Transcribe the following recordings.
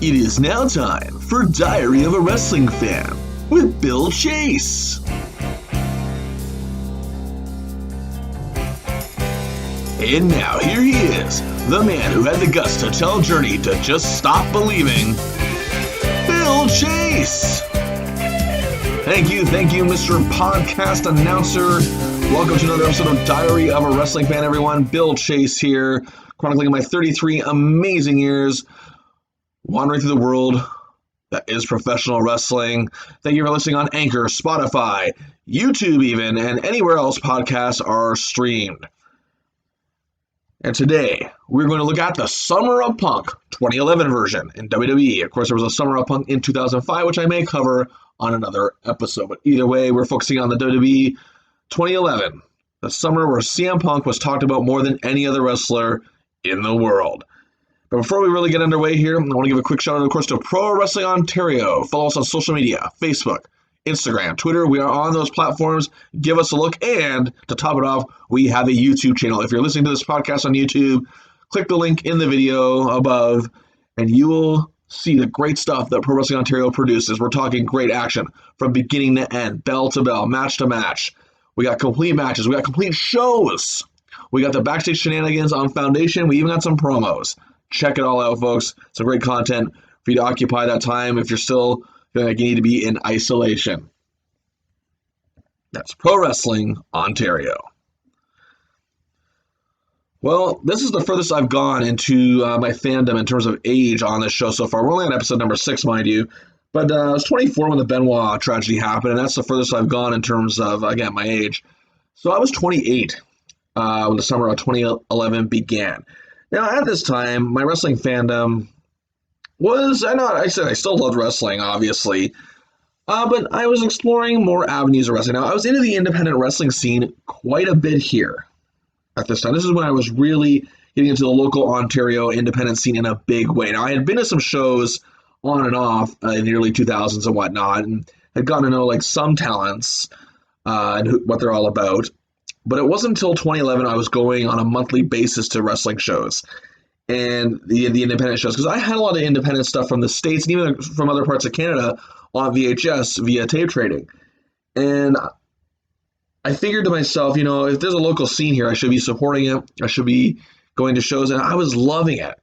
It is now time for Diary of a Wrestling Fan with Bill Chase. And now here he is, the man who had the guts to tell Journey to just stop believing, Bill Chase. Thank you, Mr. Podcast Announcer. Welcome to another episode of Diary of a Wrestling Fan, everyone. Bill Chase here, chronicling my 33 amazing years wandering through the world that is professional wrestling. Thank you for listening on Anchor, Spotify, YouTube even, and anywhere else podcasts are streamed. And today, we're going to look at the Summer of Punk 2011 version in WWE. Of course, there was a Summer of Punk in 2005, which I may cover on another episode. But either way, we're focusing on the WWE 2011, the summer where CM Punk was talked about more than any other wrestler in the world. But before we really get underway here, I want to give a quick shout out, of course, to Pro Wrestling Ontario. Follow us on social media, Facebook, Instagram, Twitter. We are on those platforms. Give us a look. And to top it off, we have a YouTube channel. If you're listening to this podcast on YouTube, click the link in the video above, and you will see the great stuff that Pro Wrestling Ontario produces. We're talking great action from beginning to end, bell to bell, match to match. We got complete matches. We got complete shows. We got the backstage shenanigans on Foundation. We even got some promos. Check it all out, folks. Some great content for you to occupy that time if you're still feeling like you need to be in isolation. That's Pro Wrestling Ontario. Well, this is the furthest I've gone into my fandom in terms of age on this show so far. We're only on episode number 6, mind you. But I was 24 when the Benoit tragedy happened, and that's the furthest I've gone in terms of, again, my age. So I was 28 when the summer of 2011 began. Now, at this time, my wrestling fandom was, I still loved wrestling, obviously, but I was exploring more avenues of wrestling. Now, I was into the independent wrestling scene quite a bit here at this time. This is when I was really getting into the local Ontario independent scene in a big way. Now, I had been to some shows on and off in the early 2000s and whatnot, and had gotten to know like some talents and what they're all about. But it wasn't until 2011 I was going on a monthly basis to wrestling shows and the independent shows, because I had a lot of independent stuff from the States and even from other parts of Canada on VHS via tape trading. And I figured to myself, if there's a local scene here, I should be supporting it. I should be going to shows, and I was loving it.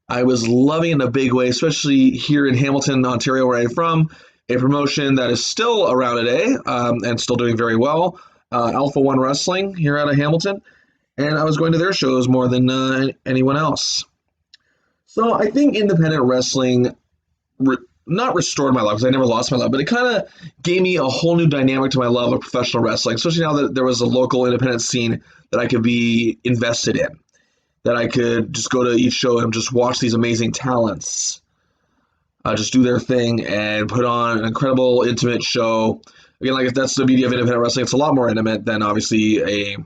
I was loving it in a big way, especially here in Hamilton, Ontario, where I'm from, a promotion that is still around today and still doing very well. Alpha One Wrestling here out of Hamilton, and I was going to their shows more than anyone else. So I think independent wrestling not restored my love, because I never lost my love, but it kind of gave me a whole new dynamic to my love of professional wrestling, especially now that there was a local independent scene that I could be invested in, that I could just go to each show and just watch these amazing talents just do their thing and put on an incredible, intimate show. Again, like if that's the beauty of independent wrestling, it's a lot more intimate than obviously a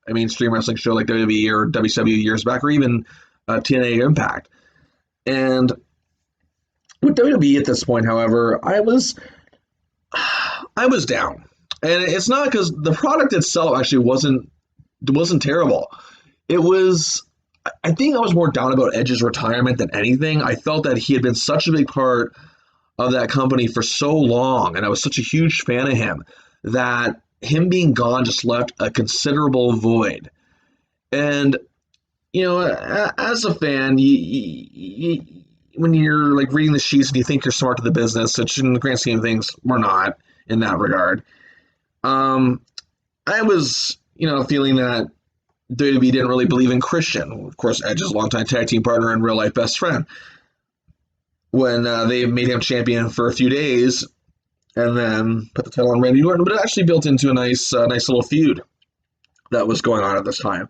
mainstream wrestling show like WWE or WCW years back, or even TNA Impact. And with WWE at this point, however, I was down, and it's not because the product itself actually wasn't terrible. It was, I think I was more down about Edge's retirement than anything. I felt that he had been such a big part of that company for so long, and I was such a huge fan of him, that him being gone just left a considerable void. And, as a fan, when you're like reading the sheets and you think you're smart to the business, which in the grand scheme of things, we're not in that regard. I was, feeling that WWE didn't really believe in Christian, of course, Edge's longtime tag team partner and real life best friend, when they made him champion for a few days and then put the title on Randy Orton. But it actually built into a nice little feud that was going on at this time.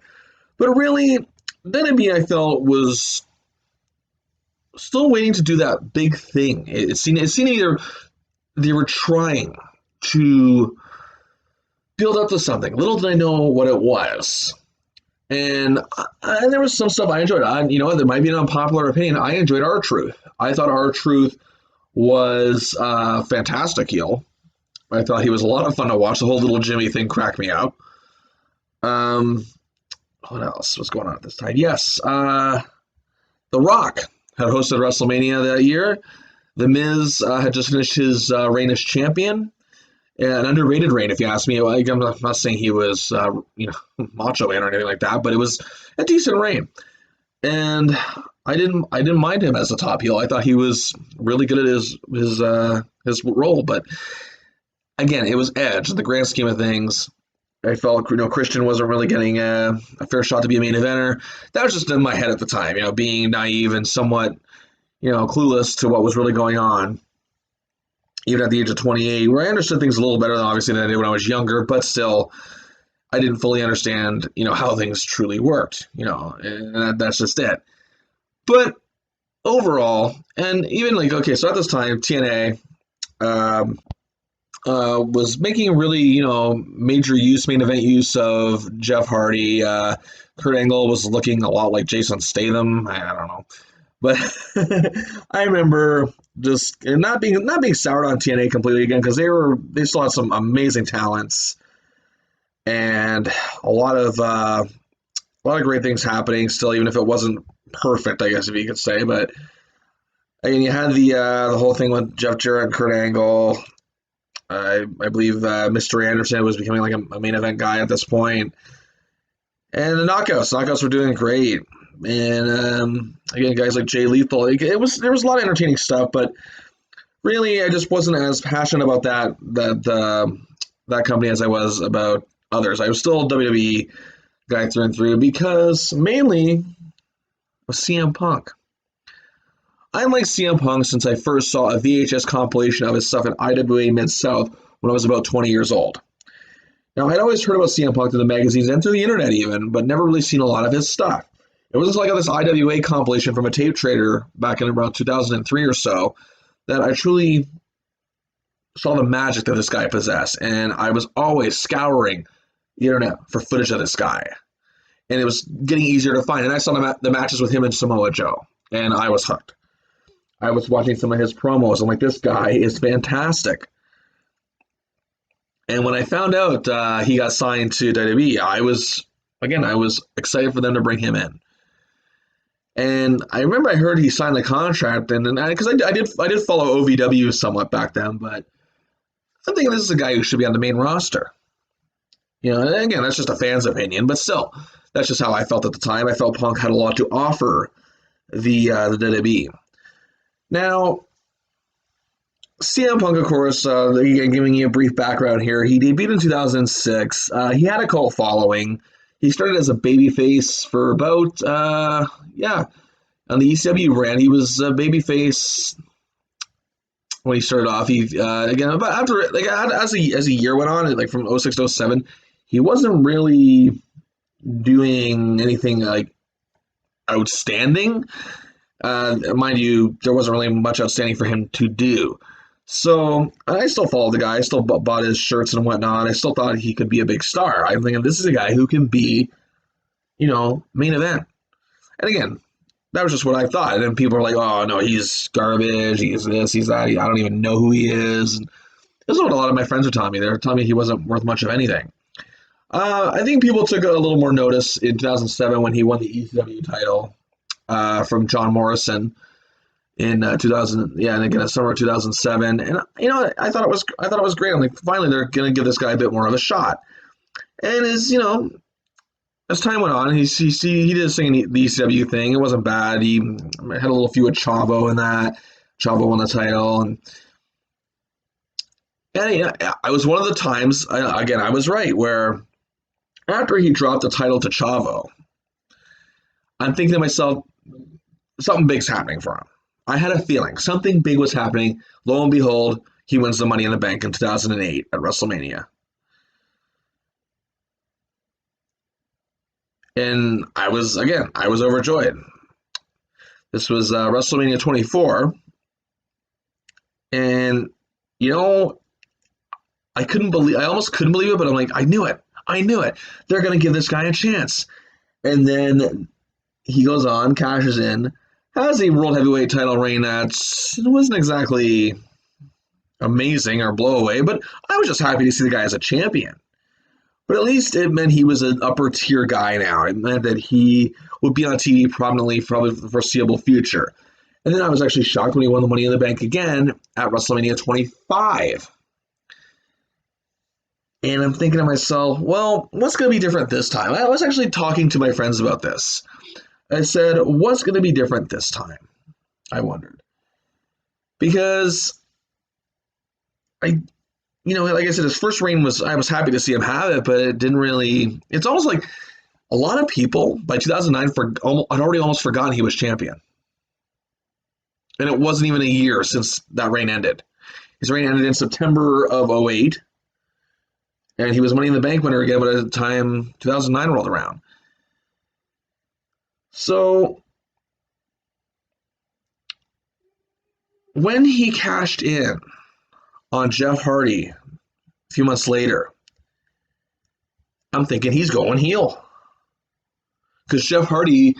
But really, WWE, I felt, was still waiting to do that big thing. It seemed either they were trying to build up to something. Little did I know what it was. And there was some stuff I enjoyed. There might be an unpopular opinion. I enjoyed R-Truth. I thought R-Truth was fantastic heel. I thought he was a lot of fun to watch. The whole little Jimmy thing cracked me up. What else was going on at this time? Yes, The Rock had hosted WrestleMania that year. The Miz had just finished his reign as champion, an underrated reign, if you ask me. Like, I'm not saying he was, Macho Man or anything like that, but it was a decent reign, and I didn't mind him as a top heel. I thought he was really good at his role, but again, it was Edge. In the grand scheme of things, I felt Christian wasn't really getting a fair shot to be a main eventer. That was just in my head at the time, being naive and somewhat clueless to what was really going on, even at the age of 28, where I understood things a little better than obviously than I did when I was younger, but still, I didn't fully understand, how things truly worked, and that's just it. But overall, and even like, okay, so at this time, TNA was making really, major main event use of Jeff Hardy. Kurt Angle was looking a lot like Jason Statham. I don't know. But I remember just not being soured on TNA completely again, because they still had some amazing talents and a lot of great things happening still, even if it wasn't perfect, I guess if you could say. But again, you had the whole thing with Jeff Jarrett and Kurt Angle. I believe Mr. Anderson was becoming like a main event guy at this point. And the knockouts were doing great. And again, guys like Jay Lethal, there was a lot of entertaining stuff, but really, I just wasn't as passionate about that company as I was about others. I was still a WWE guy through and through, because mainly of CM Punk. I like CM Punk since I first saw a VHS compilation of his stuff in IWA Mid-South when I was about 20 years old. Now, I'd always heard about CM Punk through the magazines and through the internet even, but never really seen a lot of his stuff. It wasn't until I got this IWA compilation from a tape trader back in around 2003 or so that I truly saw the magic that this guy possessed, and I was always scouring the internet for footage of this guy. And it was getting easier to find, and I saw the matches with him and Samoa Joe, and I was hooked. I was watching some of his promos. I'm like, this guy is fantastic. And when I found out he got signed to WWE, I was excited for them to bring him in. And I remember I heard he signed the contract, and because I did follow OVW somewhat back then, but I'm thinking this is a guy who should be on the main roster. And again, that's just a fan's opinion, but still, that's just how I felt at the time. I felt Punk had a lot to offer the WWE. Now, CM Punk, of course, again, giving you a brief background here, he debuted in 2006. He had a cult following. He started as a babyface for about, on the ECW brand. He was a babyface when he started off. He again, but after, like, as a year went on, like from 06 to 07, he wasn't really doing anything like outstanding. Mind you, there wasn't really much outstanding for him to do. So I still followed the guy. I still bought his shirts and whatnot. I still thought he could be a big star. I'm thinking this is a guy who can be, main event. And again, that was just what I thought. And then people were like, oh, no, he's garbage. He's this, he's that. I don't even know who he is. And this is what a lot of my friends were telling me. They were telling me he wasn't worth much of anything. I think people took a little more notice in 2007 when he won the ECW title from John Morrison in 2000, and again in summer of 2007. And I thought it was great. I'm like, finally they're gonna give this guy a bit more of a shot. And as time went on, he did his thing in the ECW thing. It wasn't bad. He had a little feud with Chavo in that. Chavo won the title, and I was one of the times. I was right where after he dropped the title to Chavo, I'm thinking to myself, something big's happening for him. I had a feeling something big was happening. Lo and behold, he wins the Money in the Bank in 2008 at WrestleMania. And I was overjoyed. This was WrestleMania 24. And, I almost couldn't believe it, but I'm like, I knew it. They're going to give this guy a chance. And then he goes on, cashes in, has a World Heavyweight title reign that wasn't exactly amazing or blow away, but I was just happy to see the guy as a champion. But at least it meant he was an upper tier guy now. It meant that he would be on TV prominently for probably the foreseeable future. And then I was actually shocked when he won the Money in the Bank again at WrestleMania 25. And I'm thinking to myself, well, what's going to be different this time? I was actually talking to my friends about this. I said, what's going to be different this time? I wondered. Because like I said, his first reign I was happy to see him have it, but it didn't really, it's almost like a lot of people by 2009 had already almost forgotten he was champion. And it wasn't even a year since that reign ended. His reign ended in September of 08, and he was Money in the Bank winner again by the time 2009 rolled around. So when he cashed in on Jeff Hardy a few months later, I'm thinking he's going heel. Because Jeff Hardy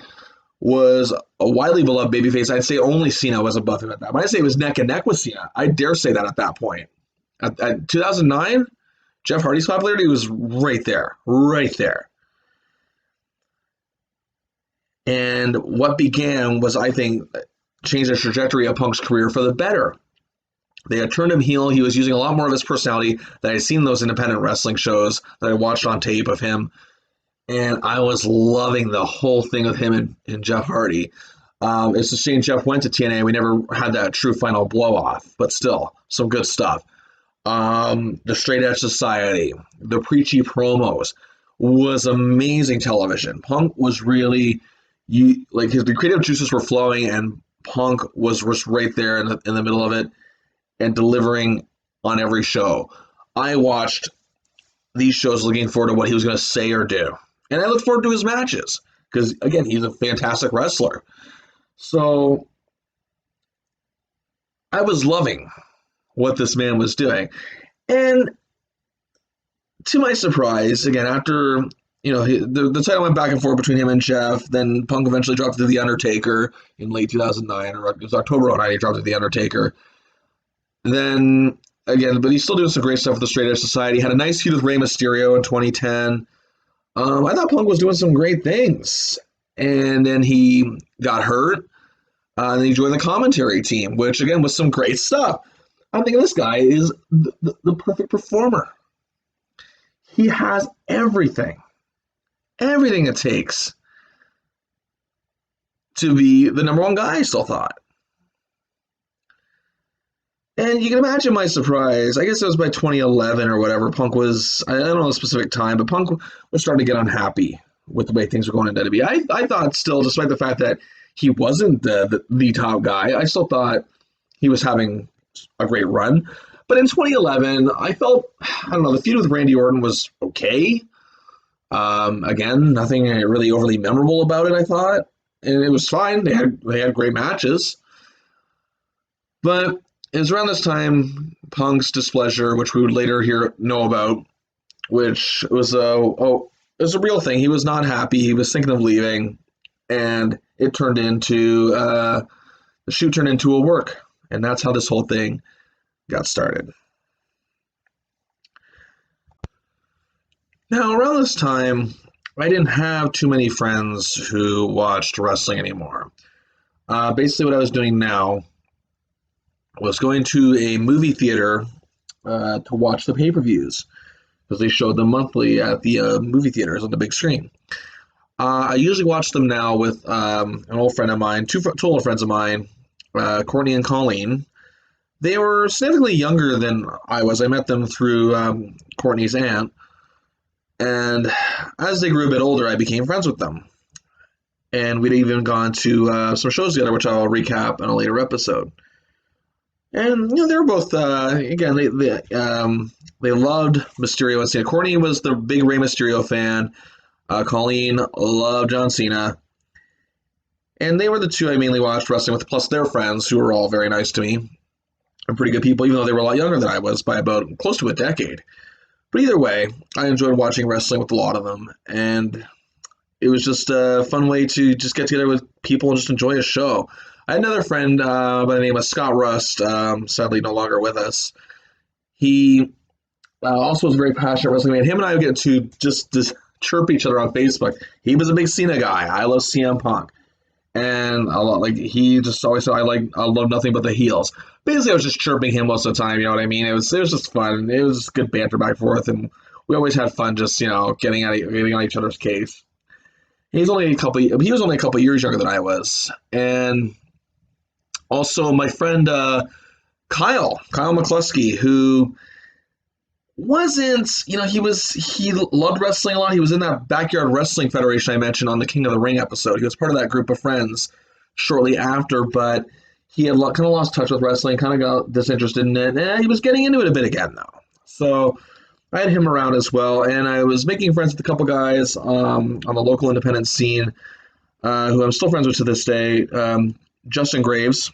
was a widely beloved babyface. I'd say only Cena was above him at that. When I say he was neck and neck with Cena, I dare say that at that point. At 2009, Jeff Hardy's popularity was right there, right there. And what began was, I think, changed the trajectory of Punk's career for the better. They had turned him heel. He was using a lot more of his personality that I'd seen in those independent wrestling shows that I watched on tape of him. And I was loving the whole thing with him and Jeff Hardy. It's a shame Jeff went to TNA. We never had that true final blow off, but still, some good stuff. The Straight Edge Society, the preachy promos was amazing television. Punk was really, the creative juices were flowing, and Punk was right there in the middle of it and delivering on every show. I watched these shows looking forward to what he was going to say or do. And I look forward to his matches because, again, he's a fantastic wrestler. So I was loving what this man was doing. And to my surprise, again, after, the title went back and forth between him and Jeff, then Punk eventually dropped to The Undertaker in late 2009, or it was October 2009, he dropped to The Undertaker. Then, again, but he's still doing some great stuff with the Straight Edge Society. Had a nice feud with Rey Mysterio in 2010. I thought Punk was doing some great things. And then he got hurt. And then he joined the commentary team, which, again, was some great stuff. I'm thinking this guy is the perfect performer. He has everything it takes to be the number one guy, I still thought. And you can imagine my surprise. I guess it was by 2011 or whatever. Punk was, I don't know the specific time, but Punk was starting to get unhappy with the way things were going in WWE. I thought still, despite the fact that he wasn't the top guy, I still thought he was having a great run. But in 2011, I felt, the feud with Randy Orton was okay. Again, nothing really overly memorable about it, I thought. And it was fine. They had great matches. But it was around this time, Punk's displeasure, which we would later know about, which was it was a real thing. He was not happy. He was thinking of leaving, and it turned into the shoot turned into a work, and that's how this whole thing got started. Now, around this time, I didn't have too many friends who watched wrestling anymore. Basically, what I was doing now was going to a movie theater to watch the pay-per-views because they showed them monthly at the movie theaters on the big screen. I usually watch them now with an old friend of mine, two old friends of mine, Courtney and Colleen. They were significantly younger than I was. I met them through Courtney's aunt. And as they grew a bit older, I became friends with them. And we'd even gone to some shows together, which I'll recap in a later episode. And they were both again. They loved Mysterio and Cena. Courtney was the big Rey Mysterio fan. Colleen loved John Cena, and they were the two I mainly watched wrestling with. Plus their friends, who were all very nice to me and pretty good people, even though they were a lot younger than I was by about close to a decade. But either way, I enjoyed watching wrestling with a lot of them, and it was just a fun way to just get together with people and just enjoy a show. I had another friend by the name of Scott Rust, sadly no longer with us. He also was a very passionate wrestling fan. Him and I would get to just chirp each other on Facebook. He was a big Cena guy. I love CM Punk. And a lot like he just always said, I love nothing but the heels. Basically, I was just chirping him most of the time. You know what I mean? It was just fun. It was just good banter back and forth, and we always had fun just getting on each other's case. He was only a couple years younger than I was, and also my friend Kyle McCluskey, who wasn't, he loved wrestling a lot. He was in that backyard wrestling federation I mentioned on the King of the Ring episode. He was part of that group of friends shortly after, but he had kind of lost touch with wrestling, kind of got disinterested in it, and he was getting into it a bit again though. So I had him around as well, and I was making friends with a couple guys on the local independent scene who I'm still friends with to this day. Justin Graves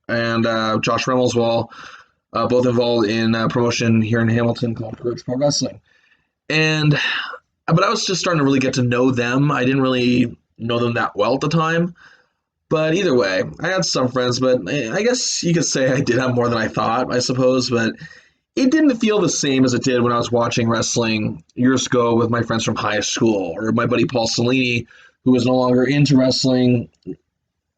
and Josh Remmelswall, both involved in a promotion here in Hamilton called Courage Pro Wrestling. But I was just starting to really get to know them. I didn't really know them that well at the time. But either way, I had some friends, but I guess you could say I did have more than I thought, I suppose. But it didn't feel the same as it did when I was watching wrestling years ago with my friends from high school, or my buddy Paul Cellini, who was no longer into wrestling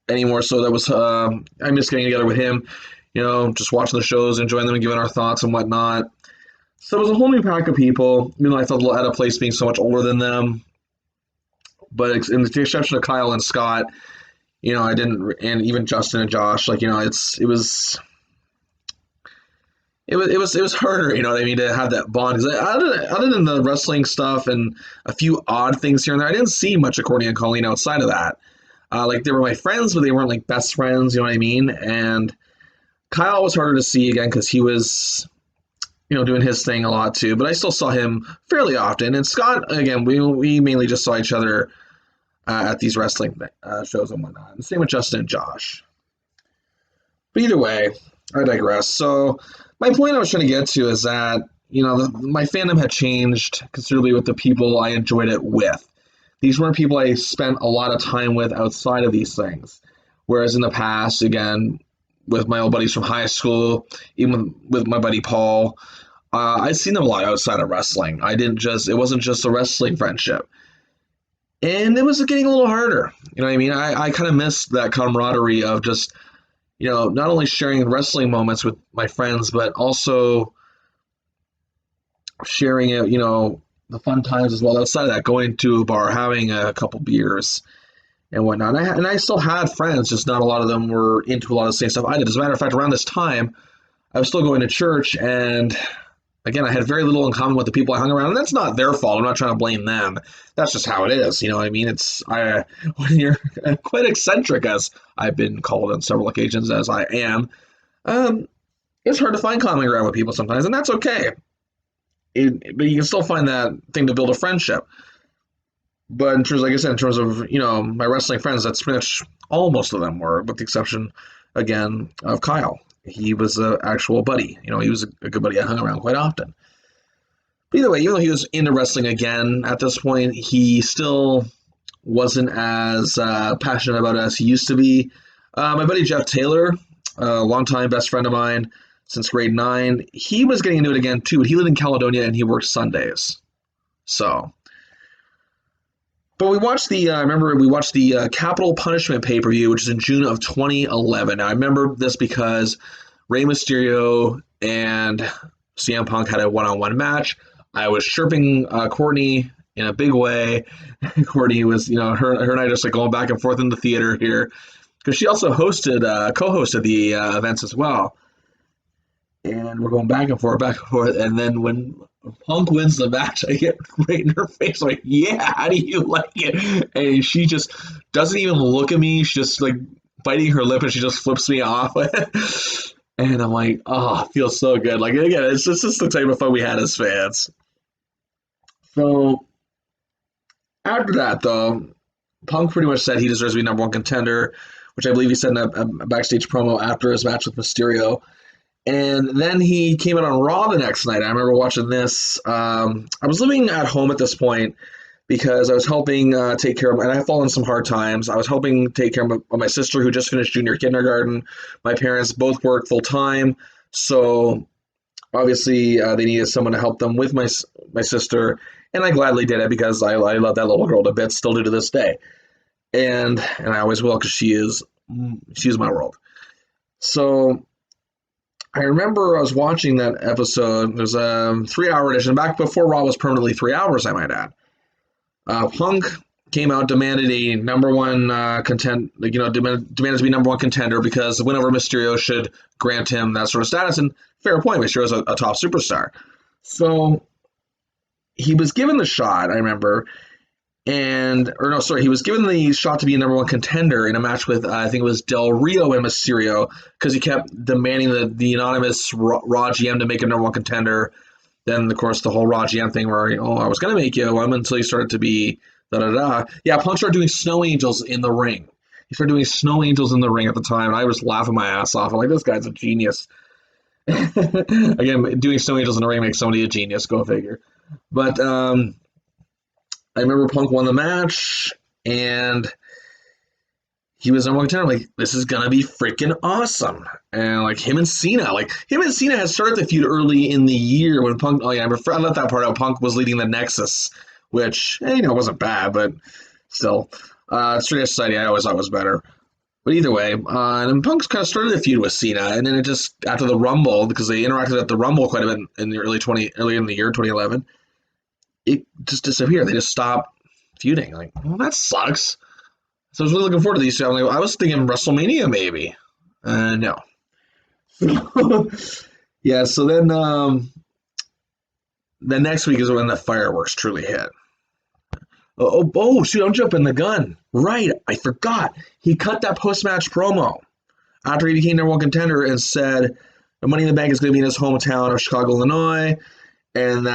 anymore. So I miss getting together with him, just watching the shows, enjoying them, and giving our thoughts and whatnot. So it was a whole new pack of people. I felt out of place being so much older than them. But in the exception of Kyle and Scott, I didn't, and even Justin and Josh, it was harder, you know what I mean, to have that bond. Because other than the wrestling stuff and a few odd things here and there, I didn't see much of Courtney and Colleen outside of that. They were my friends, but they weren't like best friends, you know what I mean? And Kyle was harder to see again because he was, doing his thing a lot too. But I still saw him fairly often. And Scott, again, we mainly just saw each other at these wrestling shows and whatnot. And same with Justin and Josh. But either way, I digress. So my point I was trying to get to is that, my fandom had changed considerably with the people I enjoyed it with. These weren't people I spent a lot of time with outside of these things. Whereas in the past, again, with my old buddies from high school, even with my buddy Paul, I'd seen them a lot outside of wrestling. It wasn't just a wrestling friendship. And it was getting a little harder. You know what I mean? I kind of missed that camaraderie of just, not only sharing wrestling moments with my friends, but also sharing it, the fun times as well outside of that, going to a bar, having a couple beers and whatnot. And I still had friends, just not a lot of them were into a lot of the same stuff I did. As a matter of fact, around this time, I was still going to church, and again, I had very little in common with the people I hung around, and that's not their fault. I'm not trying to blame them. That's just how it is. You know what I mean? When you're quite eccentric, as I've been called on several occasions, as I am, it's hard to find common ground with people sometimes, and that's okay. But you can still find that thing to build a friendship. But in terms, like I said, in terms of, my wrestling friends, that's pretty much all most of them were, with the exception, again, of Kyle. He was an actual buddy. He was a good buddy I hung around quite often. But either way, even though he was into wrestling again at this point, he still wasn't as passionate about it as he used to be. My buddy Jeff Taylor, a longtime best friend of mine since grade 9, he was getting into it again too. But he lived in Caledonia and he worked Sundays. So, but I remember we watched the Capital Punishment pay-per-view, which is in June of 2011. Now, I remember this because Rey Mysterio and CM Punk had a one-on-one match. I was chirping Courtney in a big way. Courtney was, her and I just going back and forth in the theater here, because she also co-hosted the events as well. And we're going back and forth. And then when Punk wins the match, I get right in her face, like, yeah, how do you like it? And she just doesn't even look at me. She's just biting her lip, and she just flips me off. And I'm like, oh, it feels so good. Again, it's just the type of fun we had as fans. So after that, though, Punk pretty much said he deserves to be number one contender, which I believe he said in a backstage promo after his match with Mysterio. And then he came out on Raw the next night. I remember watching this. I was living at home at this point because I was helping take care of, and I fallen in some hard times. I was helping take care of my sister, who just finished junior kindergarten. My parents both work full time, so obviously they needed someone to help them with my sister, and I gladly did it because I love that little girl to bits, still do to this day. and I always will because she's my world. So I remember I was watching that episode. There's a 3 hour edition back before Raw was permanently 3 hours, I might add. Punk came out, demanded a number one demanded to be number one contender because the win over Mysterio should grant him that sort of status. And fair point, Mysterio's a top superstar. So he was given the shot, I remember, he was given the shot to be a number one contender in a match with I think it was Del Rio and Mysterio because he kept demanding the anonymous Raw GM to make him number one contender. Then, of course, the whole Raw GM thing where, I was going to make you one until he started to be da-da-da. Yeah, Punk started doing snow angels in the ring. He started doing snow angels in the ring at the time, and I was laughing my ass off. I'm like, this guy's a genius. Again, doing snow angels in the ring makes somebody a genius, go figure. But I remember Punk won the match, and he was number one contender. I'm like, this is gonna be freaking awesome. And like him and Cena had started the feud early in the year when Punk. Oh yeah, I left that part out. Punk was leading the Nexus, which wasn't bad, but still, Street Society I always thought was better. But either way, and then Punk's kind of started the feud with Cena, and then it just after the Rumble because they interacted at the Rumble quite a bit in the early in the year 2011. It just disappeared. They just stopped feuding. Like, well, that sucks. So I was really looking forward to these two. I was thinking WrestleMania maybe. No. Yeah, so then the next week is when the fireworks truly hit. Shoot, I'm jumping the gun. Right, I forgot. He cut that post-match promo after he became number one contender and said the Money in the Bank is going to be in his hometown of Chicago, Illinois, and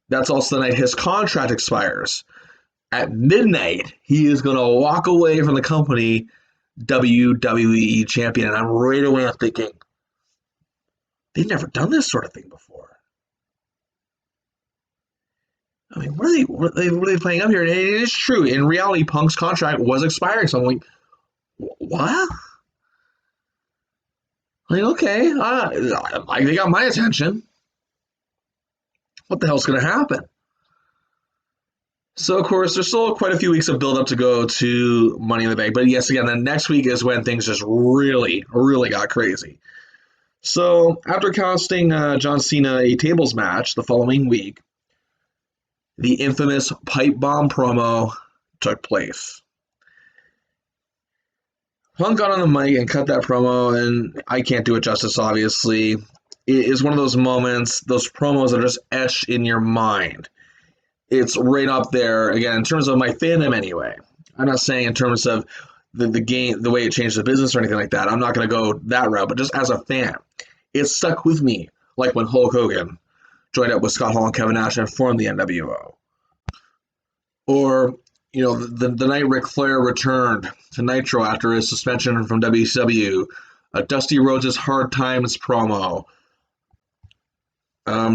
that's also the night his contract expires. At midnight, he is going to walk away from the company WWE champion. And I'm right away thinking, they've never done this sort of thing before. I mean, what are they playing up here? And it is true. In reality, Punk's contract was expiring. So I'm like, what? Like, okay, they got my attention. What the hell's going to happen? So, of course, there's still quite a few weeks of build-up to go to Money in the Bank. But yes, again, the next week is when things just really, really got crazy. So, after costing John Cena a tables match the following week, the infamous pipe bomb promo took place. Punk got on the mic and cut that promo, and I can't do it justice, obviously. It is one of those moments, those promos that are just etched in your mind. It's right up there, again, in terms of my fandom anyway. I'm not saying in terms of the game, the way it changed the business or anything like that. I'm not going to go that route, but just as a fan, it stuck with me, like when Hulk Hogan joined up with Scott Hall and Kevin Nash and formed the NWO. Or, the night Ric Flair returned to Nitro after his suspension from WCW, Dusty Rhodes' Hard Times promo,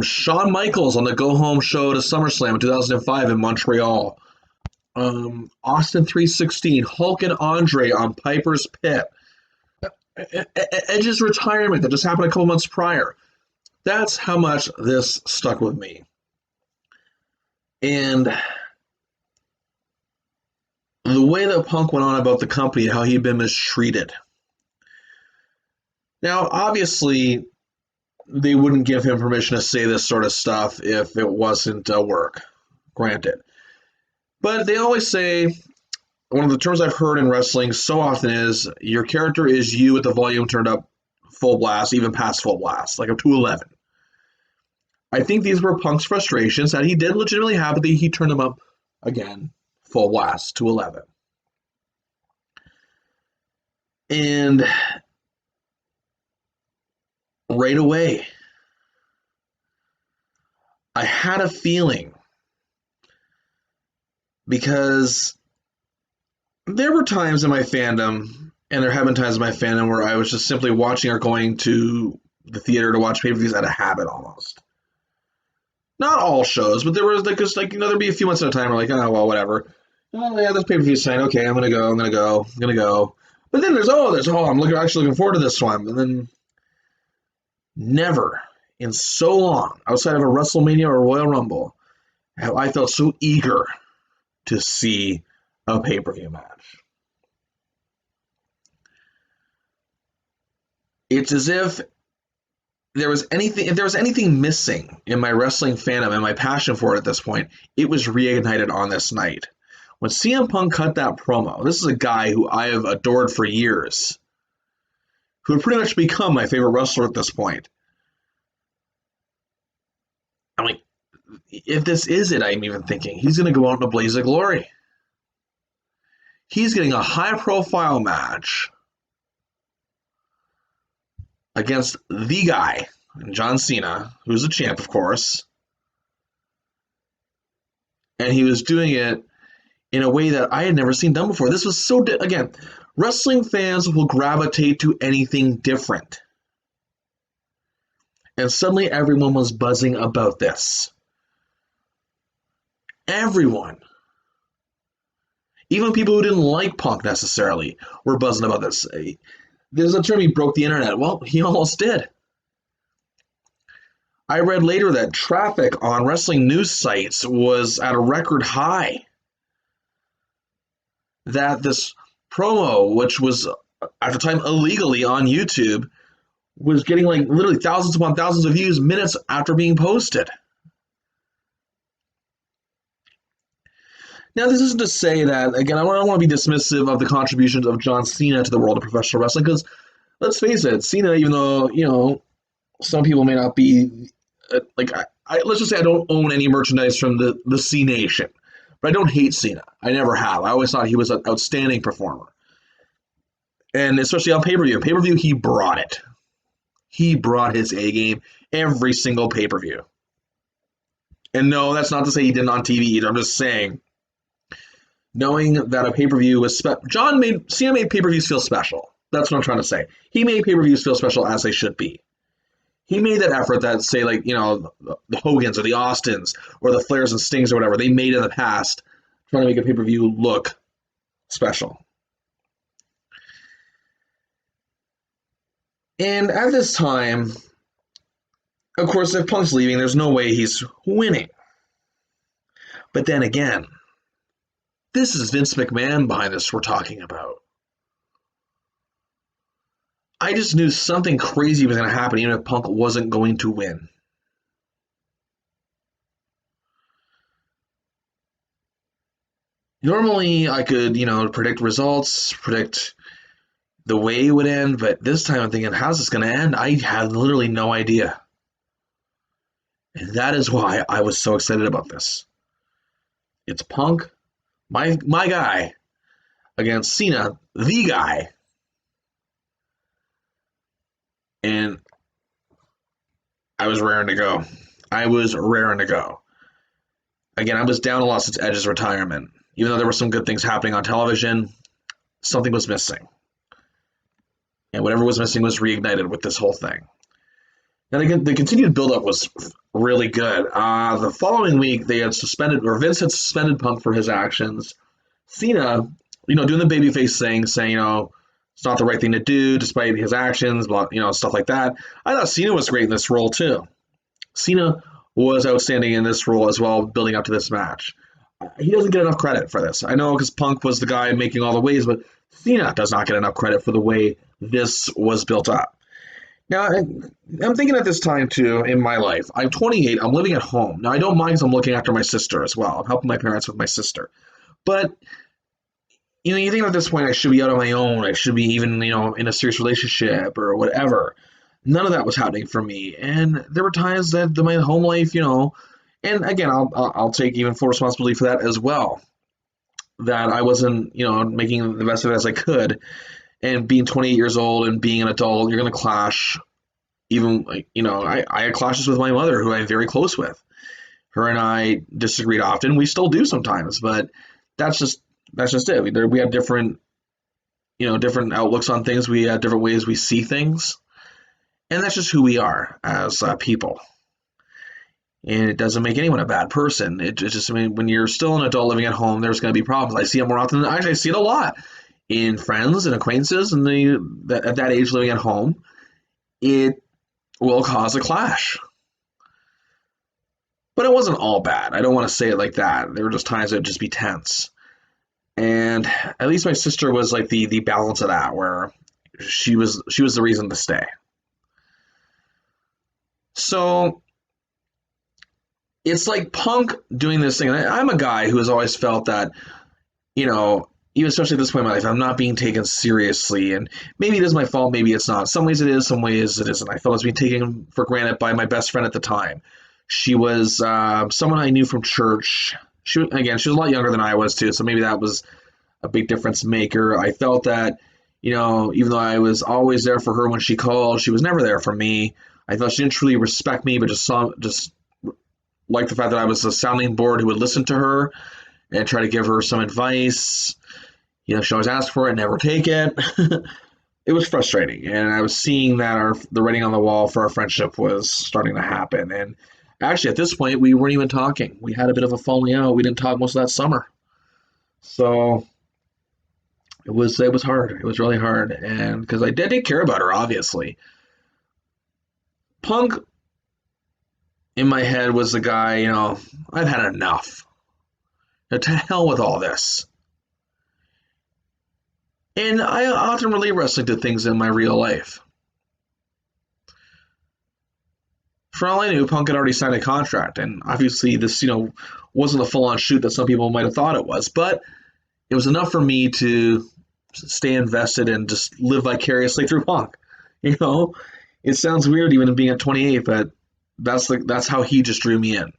Shawn Michaels on the Go Home show to SummerSlam in 2005 in Montreal, Austin 316, Hulk and Andre on Piper's Pit, Edge's retirement that just happened a couple months prior. That's how much this stuck with me. And the way that Punk went on about the company, how he'd been mistreated. Now, obviously, they wouldn't give him permission to say this sort of stuff if it wasn't work, granted. But they always say, one of the terms I've heard in wrestling so often is, your character is you with the volume turned up full blast, even past full blast, like a 211. I think these were Punk's frustrations that he did legitimately have, but he turned them up again, full blast, 211. And right away, I had a feeling, because there were times in my fandom, and there have been times in my fandom where I was just simply watching or going to the theater to watch pay-per-views out of habit almost. Not all shows, but there was there'd be a few months at a time where oh well, whatever. Oh yeah, this pay-per-view sign. Okay, I'm gonna go. But then there's I'm actually looking forward to this one, and then never in so long outside of a WrestleMania or a Royal Rumble have I felt so eager to see a pay-per-view match. It's as if if there was anything missing in my wrestling fandom and my passion for it at this point, it was reignited on this night. When CM Punk cut that promo, this is a guy who I have adored for years, who had pretty much become my favorite wrestler at this point. I'm like, if this is it, I'm even thinking, he's going to go out in a blaze of glory. He's getting a high-profile match against the guy, John Cena, who's a champ, of course. And he was doing it in a way that I had never seen done before. This was so, again, wrestling fans will gravitate to anything different. And suddenly everyone was buzzing about this. Everyone. Even people who didn't like Punk necessarily were buzzing about this. There's a term, he broke the internet. Well, he almost did. I read later that traffic on wrestling news sites was at a record high. That this promo, which was at the time illegally on YouTube, was getting like literally thousands upon thousands of views minutes after being posted. Now, this isn't to say that, again, I don't want to be dismissive of the contributions of John Cena to the world of professional wrestling, because let's face it, Cena, even though, some people may not be, let's just say I don't own any merchandise from the C Nation, but I don't hate Cena. I never have. I always thought he was an outstanding performer. And especially on pay-per-view. Pay-per-view, he brought it. He brought his A game every single pay-per-view. And no, that's not to say he didn't on TV either. I'm just saying, knowing that a pay-per-view was Cena made pay-per-views feel special. That's what I'm trying to say. He made pay-per-views feel special as they should be. He made that effort that, say, like, the Hogans or the Austins or the Flairs and Stings or whatever, they made in the past, trying to make a pay-per-view look special. And at this time, of course, if Punk's leaving, there's no way he's winning. But then again, this is Vince McMahon behind this we're talking about. I just knew something crazy was going to happen even if Punk wasn't going to win. Normally, I could, predict results, predict the way it would end, but this time I'm thinking, how's this going to end? I had literally no idea. And that is why I was so excited about this. It's Punk, my guy, against Cena, the guy. And I was raring to go. Again, I was down a lot since Edge's retirement. Even though there were some good things happening on television, something was missing. And whatever was missing was reignited with this whole thing. And again, the continued buildup was really good. The following week, Vince had suspended Punk for his actions. Cena, doing the babyface thing, saying, it's not the right thing to do despite his actions, stuff like that. I thought Cena was great in this role too. Cena was outstanding in this role as well, building up to this match. He doesn't get enough credit for this. I know because Punk was the guy making all the waves, but Cena does not get enough credit for the way this was built up. Now, I'm thinking at this time too in my life. I'm 28. I'm living at home. Now, I don't mind because I'm looking after my sister as well. I'm helping my parents with my sister. But you think at this point I should be out on my own. I should be even, in a serious relationship or whatever. None of that was happening for me. And there were times that my home life, and again, I'll take even full responsibility for that as well. That I wasn't, making the best of it as I could. And being 28 years old and being an adult, you're going to clash. Even, I had clashes with my mother, who I'm very close with. Her and I disagreed often. We still do sometimes, but that's just it. We have different, different outlooks on things. We have different ways we see things. And that's just who we are as people. And it doesn't make anyone a bad person. It just, when you're still an adult living at home, there's going to be problems. I see it more often than I see it a lot in friends and acquaintances and at that age living at home. It will cause a clash. But it wasn't all bad. I don't want to say it like that. There were just times it would just be tense. And at least my sister was like the balance of that, where she was the reason to stay. So it's like Punk doing this thing. I'm a guy who has always felt that, you know, even especially at this point in my life, I'm not being taken seriously. And maybe it is my fault, maybe it's not. Some ways it is, some ways it isn't. I felt I was being taken for granted by my best friend at the time. She was someone I knew from church. She was a lot younger than I was too, so maybe that was a big difference maker. I felt that, even though I was always there for her when she called, she was never there for me. I thought she didn't truly respect me, but just liked the fact that I was a sounding board who would listen to her and try to give her some advice. She always asked for it, never take it. It was frustrating, and I was seeing that the writing on the wall for our friendship was starting to happen. And actually, at this point, we weren't even talking. We had a bit of a falling out. We didn't talk most of that summer, so it was hard. It was really hard, and because I did care about her, obviously. Punk in my head was the guy. I've had enough. To hell with all this. And I often relate wrestling to things in my real life. For all I knew, Punk had already signed a contract, and obviously this, wasn't a full-on shoot that some people might have thought it was, but it was enough for me to stay invested and just live vicariously through Punk. You know, it sounds weird even being at 28, but that's how he just drew me in.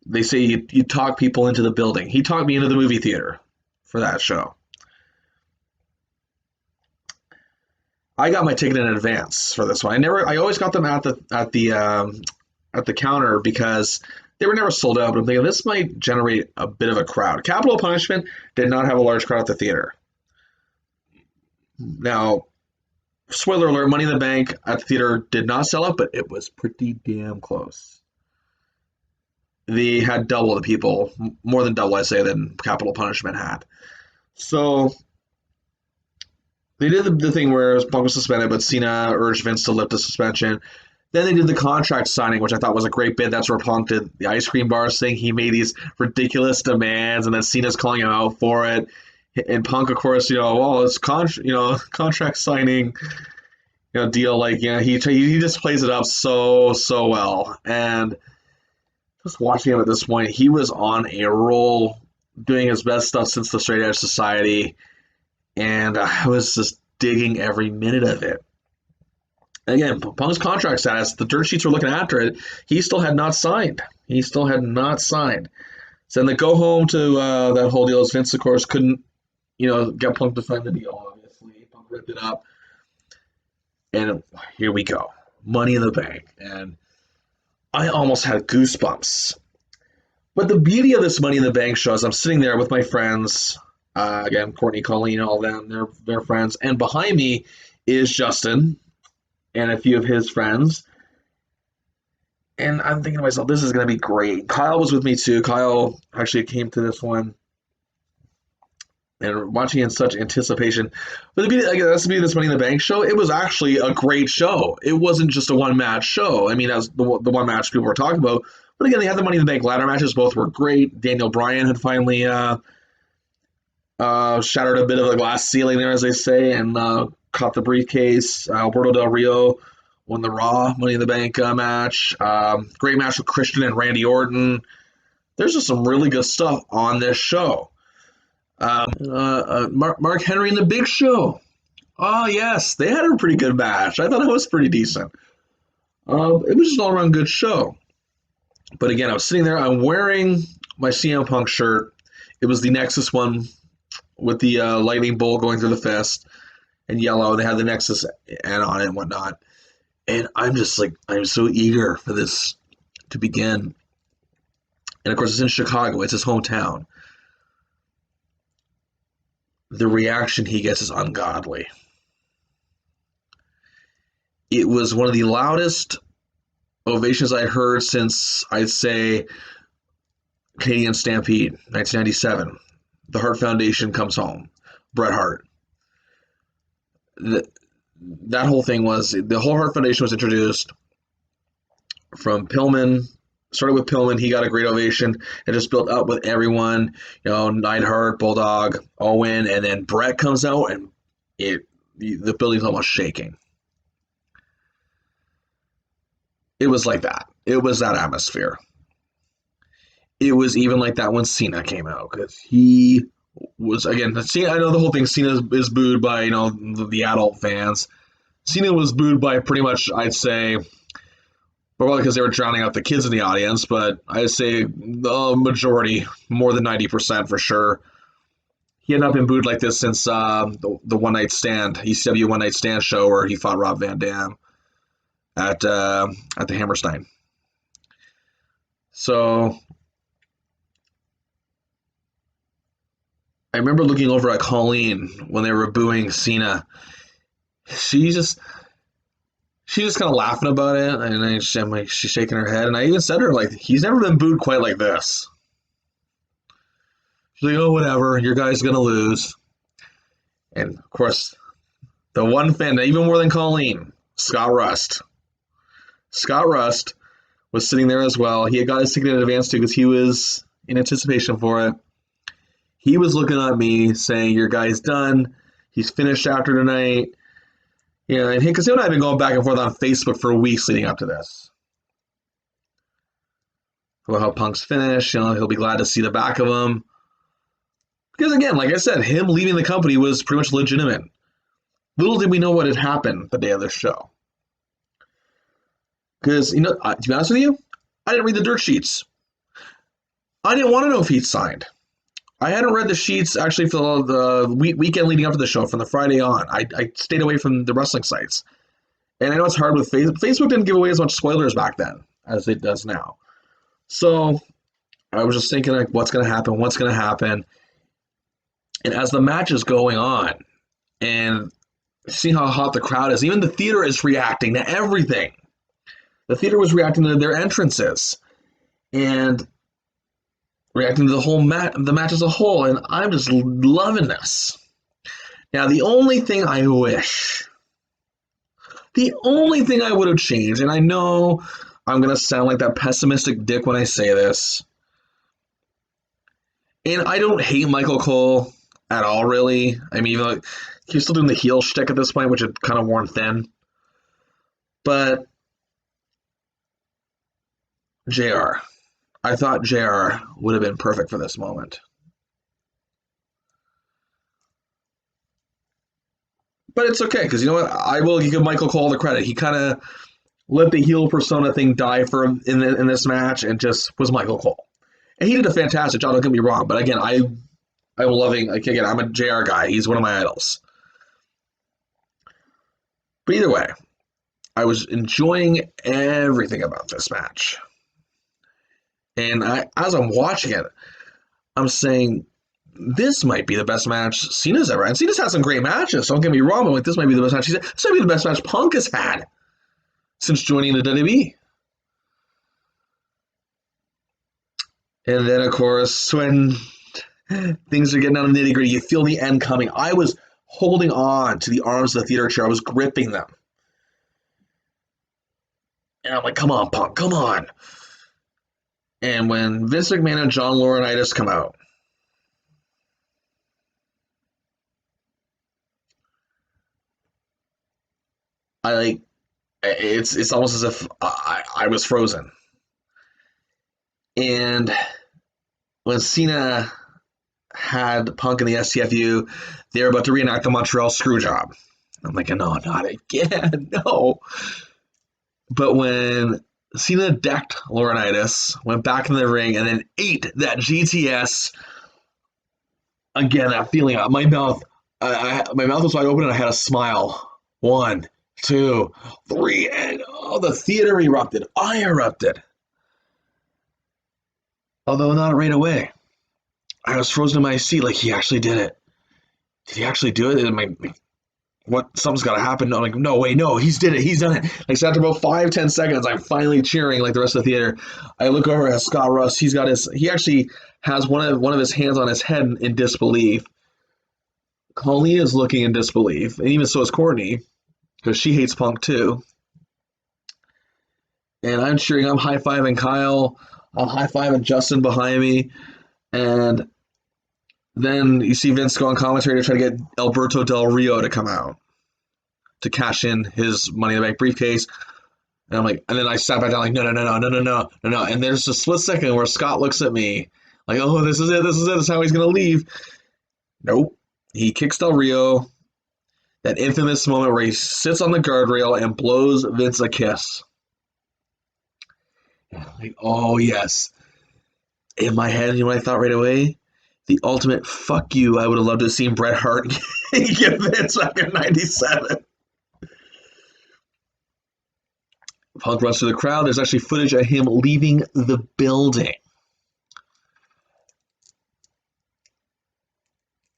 They say you talk people into the building. He talked me into the movie theater for that show. I got my ticket in advance for this one. I always got them at the counter because they were never sold out. But I'm thinking this might generate a bit of a crowd. Capital Punishment did not have a large crowd at the theater. Now, spoiler alert: Money in the Bank at the theater did not sell out, but it was pretty damn close. They had double the people, more than double, I say, than Capital Punishment had. So they did the thing where Punk was suspended, but Cena urged Vince to lift the suspension. Then they did the contract signing, which I thought was a great bit. That's where Punk did the ice cream bar thing. He made these ridiculous demands, and then Cena's calling him out for it. And Punk, of course, it's contract signing, deal. Like, he just plays it up so well. And just watching him at this point, he was on a roll, doing his best stuff since the Straight Edge Society, and I was just digging every minute of it. Again, Punk's contract status, the dirt sheets were looking after it. He still had not signed. So then the go home to that whole deal is Vince, of course, couldn't, get Punk to sign the deal, obviously. Punk ripped it up. And here we go. Money in the Bank. And I almost had goosebumps. But the beauty of this Money in the Bank show is I'm sitting there with my friends, again, Courtney, Colleen, all them, they're friends. And behind me is Justin and a few of his friends. And I'm thinking to myself, this is going to be great. Kyle was with me too. Kyle actually came to this one. And watching in such anticipation. But that's the beauty of this Money in the Bank show. It was actually a great show. It wasn't just a one-match show. I mean, that was the one match people were talking about. But again, they had the Money in the Bank ladder matches. Both were great. Daniel Bryan had finally shattered a bit of a glass ceiling there, as they say, and caught the briefcase. Alberto Del Rio won the Raw Money in the Bank match. Great match with Christian and Randy Orton. There's just some really good stuff on this show. Mark Henry and the Big Show. Oh, yes, they had a pretty good match. I thought it was pretty decent. It was just an all-around good show. But again, I was sitting there. I'm wearing my CM Punk shirt. It was the Nexus one with the lightning bolt going through the fist and yellow. They had the Nexus and on it and whatnot. And I'm just like, I'm so eager for this to begin. And of course, it's in Chicago. It's his hometown. The reaction he gets is ungodly. It was one of the loudest ovations I heard since, I'd say, Canadian Stampede, 1997. The Hart Foundation comes home. Bret Hart. That whole thing was, the whole Hart Foundation was introduced from Pillman Started with Pillman, he got a great ovation. It just built up with everyone, Neidhart, Bulldog, Owen, and then Brett comes out, and the building's almost shaking. It was like that. It was that atmosphere. It was even like that when Cena came out, because he was, again, Cena, I know the whole thing. Cena is booed by the adult fans. Cena was booed by pretty much, I'd say, probably because they were drowning out the kids in the audience, but I'd say the majority, more than 90% for sure. He had not been booed like this since the One Night Stand, ECW One Night Stand show where he fought Rob Van Dam at the Hammerstein. So I remember looking over at Colleen when they were booing Cena. She just kind of laughing about it, and she's shaking her head. And I even said to her, like, he's never been booed quite like this. She's like, oh, whatever, your guy's gonna lose. And of course, the one fan, even more than Colleen, Scott Rust. Scott Rust was sitting there as well. He had got his ticket in advance too because he was in anticipation for it. He was looking at me saying, your guy's done. He's finished after tonight. And because him and I have been going back and forth on Facebook for weeks leading up to this. About how Punk's finished, he'll be glad to see the back of him. Because again, like I said, him leaving the company was pretty much legitimate. Little did we know what had happened the day of the show. Because, to be honest with you, I didn't read the dirt sheets. I didn't want to know if he'd signed. I hadn't read the sheets actually for the weekend leading up to the show, from the Friday on. I stayed away from the wrestling sites. And I know it's hard with Facebook. Facebook didn't give away as much spoilers back then as it does now. So I was just thinking, like, what's going to happen? What's going to happen? And as the match is going on and seeing how hot the crowd is, even the theater is reacting to everything. The theater was reacting to their entrances and reacting to the match as a whole, and I'm just loving this. Now, the only thing I would have changed, and I know I'm going to sound like that pessimistic dick when I say this, and I don't hate Michael Cole at all, really. I mean, like, he's still doing the heel shtick at this point, which had kind of worn thin. But JR. I thought JR would have been perfect for this moment. But it's okay, because you know what? I will give Michael Cole the credit. He kind of let the heel persona thing die in this match and just was Michael Cole. And he did a fantastic job, don't get me wrong. But again, I'm loving, like, again, I'm a JR guy. He's one of my idols. But either way, I was enjoying everything about this match. And as I'm watching it, I'm saying, this might be the best match Cena's ever had. And Cena's had some great matches, don't get me wrong, but like, this might be the best match this might be the best match Punk has had since joining the WWE. And then, of course, when things are getting down to the nitty-gritty, you feel the end coming. I was holding on to the arms of the theater chair. I was gripping them. And I'm like, come on, Punk, come on. And when Vince McMahon and John Laurinaitis come out, it's almost as if I was frozen. And when Cena had Punk in the STFU, they were about to reenact the Montreal Screwjob. I'm like, no, not again, no. But when Cena decked Laurinaitis, went back in the ring, and then ate that GTS. Again, that feeling, my mouth was wide open, and I had a smile. 1, 2, 3, and the theater erupted. I erupted. Although not right away. I was frozen in my seat, like, he actually did it. Did he actually do it? Something's got to happen. I'm like, no, wait, no, he's did it. He's done it. Like, so after about 5-10 seconds, I'm finally cheering like the rest of the theater. I look over at Scott Rust. He actually has one of his hands on his head in disbelief. Colleen is looking in disbelief, and even so is Courtney, because she hates Punk too. and I'm cheering. I'm high-fiving Kyle. I'm high-fiving Justin behind me. And then you see Vince go on commentary to try to get Alberto Del Rio to come out to cash in his Money in the Bank briefcase. And I'm like, and then I sat back down like, no. And there's a split second where Scott looks at me like, oh, this is it. This is how he's going to leave. Nope. He kicks Del Rio. That infamous moment where he sits on the guardrail and blows Vince a kiss. Like, oh, yes. In my head, you know what I thought right away? The ultimate fuck you I would have loved to have seen Bret Hart give Vince back in 97. Punk runs through the crowd. There's actually footage of him leaving the building.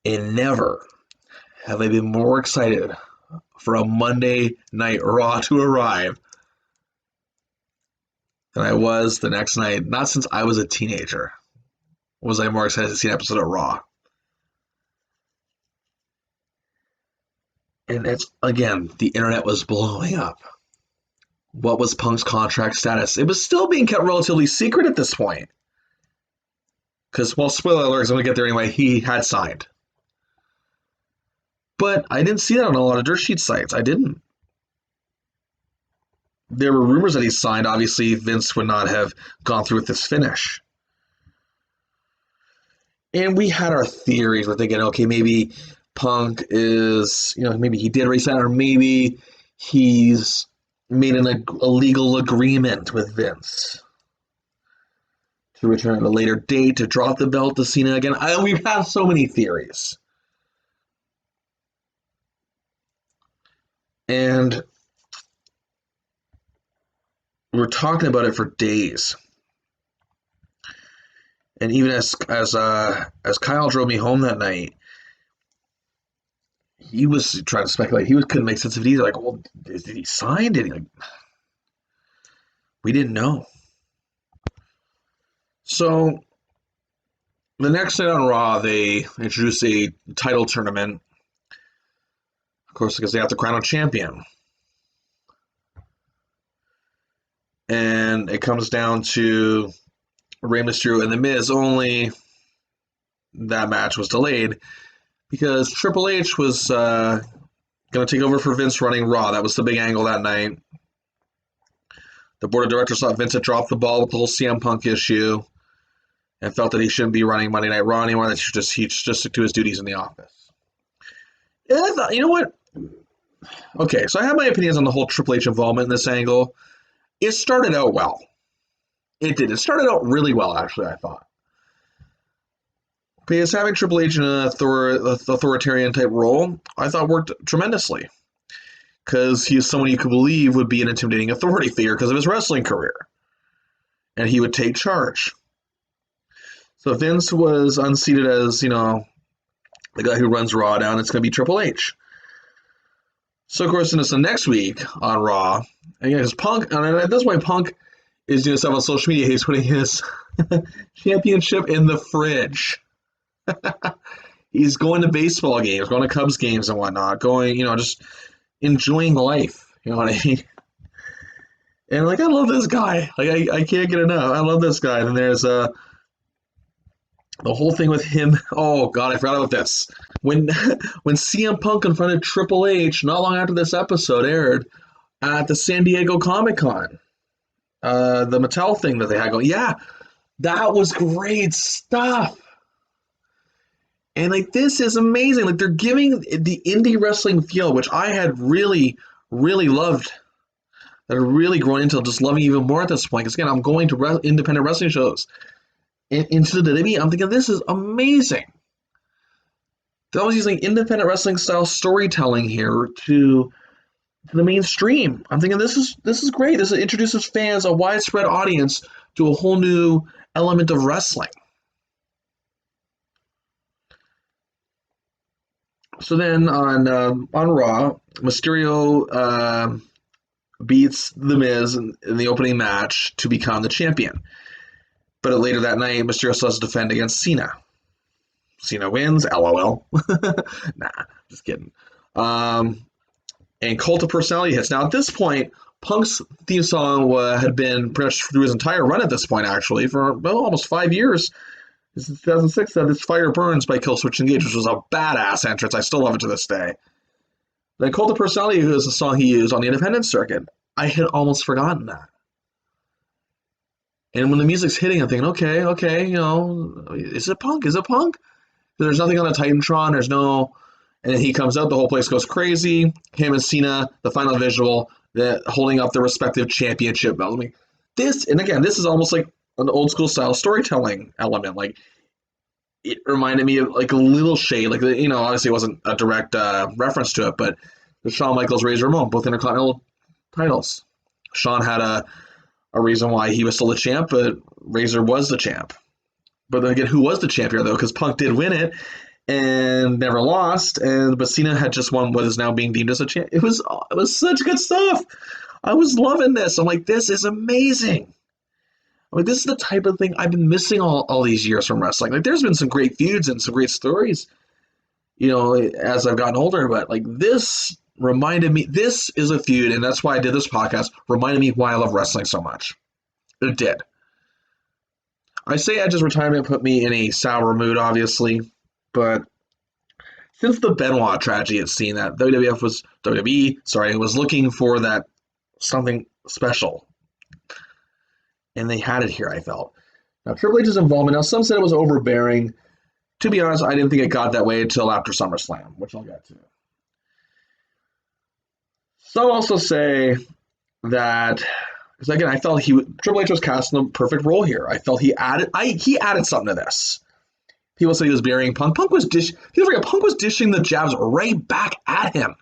And never have I been more excited for a Monday Night Raw to arrive than I was the next night. Not since I was a teenager was I more excited to see an episode of Raw. And it's, again, the internet was blowing up. What was Punk's contract status? It was still being kept relatively secret at this point. Because, well, spoiler alerts, I'm going to get there anyway, he had signed. But I didn't see that on a lot of dirt sheet sites. I didn't. There were rumors that he signed. Obviously, Vince would not have gone through with this finish. And we had our theories. We're thinking, okay, maybe Punk is, maybe he did resign, or maybe he's made a legal agreement with Vince to return at a later date, to drop the belt to Cena again. We have so many theories. And we were talking about it for days. And even as Kyle drove me home that night, he was trying to speculate. He couldn't make sense of it either. Like, well, did he sign? Did he? Like, we didn't know. So the next night on Raw, they introduced a title tournament. Of course, because they have to crown a champion. And it comes down to Rey Mysterio and The Miz. Only that match was delayed because Triple H was going to take over for Vince running Raw. That was the big angle that night. The board of directors thought Vince had dropped the ball with the whole CM Punk issue and felt that he shouldn't be running Monday Night Raw anymore, that he should just stick to his duties in the office. And I thought, you know what? Okay, so I have my opinions on the whole Triple H involvement in this angle. It started out well. It did. It started out really well, actually, I thought. Because having Triple H in an authoritarian type role, I thought worked tremendously. Because he's someone you could believe would be an intimidating authority figure because of his wrestling career. And he would take charge. So Vince was unseated as, the guy who runs Raw now, and it's going to be Triple H. So, of course, the next week on Raw, again, because Punk, and at this point, Punk is doing stuff on social media. He's putting his championship in the fridge. He's going to baseball games, going to Cubs games and whatnot, going, just enjoying life. You know what I mean? And, I love this guy. I can't get enough. I love this guy. And there's the whole thing with him. Oh, God, I forgot about this. When CM Punk confronted Triple H not long after this episode aired at the San Diego Comic-Con, the Mattel thing that they had going, yeah, that was great stuff. And this is amazing. They're giving the indie wrestling feel, which I had really, really loved. That are really grown into just loving even more at this point. Because again, I'm going to independent wrestling shows into the WWE. I'm thinking this is amazing. They're always using independent wrestling style storytelling here to the mainstream. I'm thinking this is great. This introduces fans, a widespread audience, to a whole new element of wrestling. So then on Raw, Mysterio beats The Miz in the opening match to become the champion. But later that night, Mysterio still has to defend against Cena. Cena wins, LOL. Nah, just kidding. And Cult of Personality hits. Now, at this point, Punk's theme song had been pretty much through his entire run at this point, actually, for almost 5 years. This is 2006, This Fire Burns by Killswitch Engage, which was a badass entrance. I still love it to this day. Then Cult of Personality is the song he used on the independent circuit. I had almost forgotten that. And when the music's hitting, I'm thinking, okay, is it Punk? Is it Punk? There's nothing on the Titantron. There's no... And then he comes out, the whole place goes crazy. Him and Cena, the final visual, holding up their respective championship belts. I mean, this is almost like an old school style storytelling element. Like, it reminded me of like a little shade, like, obviously it wasn't a direct reference to it, but the Shawn Michaels, Razor Ramon, both Intercontinental titles. Shawn had a reason why he was still the champ, but Razor was the champ. But then again, who was the champion though? Because Punk did win it and never lost, but Cena had just won what is now being deemed as a champ. It was such good stuff. I was loving this. I'm like, this is amazing. I mean, this is the type of thing I've been missing all these years from wrestling. Like, there's been some great feuds and some great stories, as I've gotten older. But like, this reminded me, this is a feud, and that's why I did this podcast. Reminded me why I love wrestling so much. It did. I say Edge's retirement put me in a sour mood, obviously, but since the Benoit tragedy, it's seen that WWE was looking for that something special. And they had it here, I felt. Now, Triple H's involvement, now some said it was overbearing. To be honest, I didn't think it got that way until after SummerSlam, which I'll get to. Some also say that, because again, I felt Triple H was casting the perfect role here. I felt he added something to this. People said he was burying Punk. Punk was dishing the jabs right back at him.